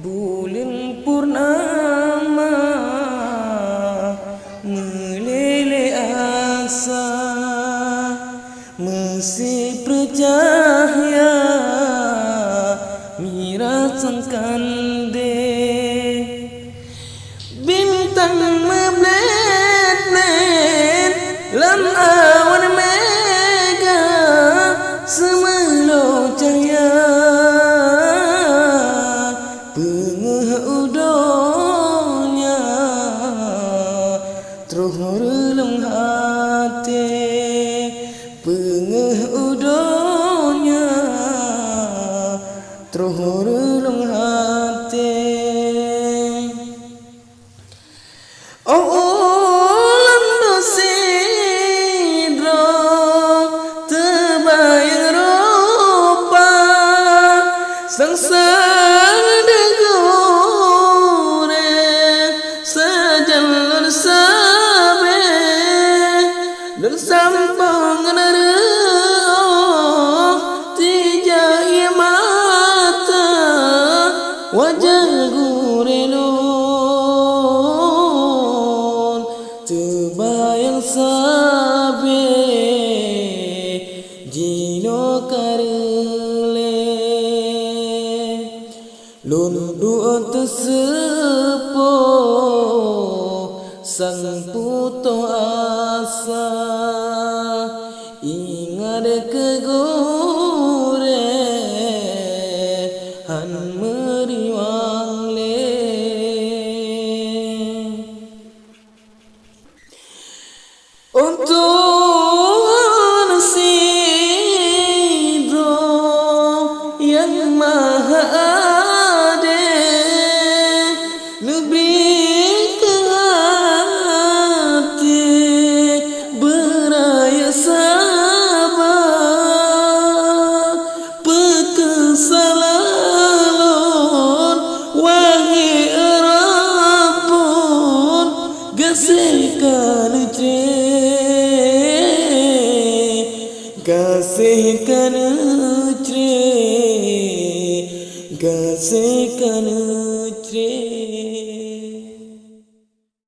Bulan purnama meleleh asa, masih bercahaya mirat sang kande. Bintang membelet lam awan mega semelo cahaya. Pengeh udonya terus relung hati, pengeh udonya terus relung hati. Oh ulam dosidro terbayang rupa sengsara dan sambung nereo tijai mata wajah gurelun terbayang sabe jino karele lun duo tersepo sang puto asa ingat kegore han meriwang le. Untuk nasidro yang maha adil lebih gasihkan cre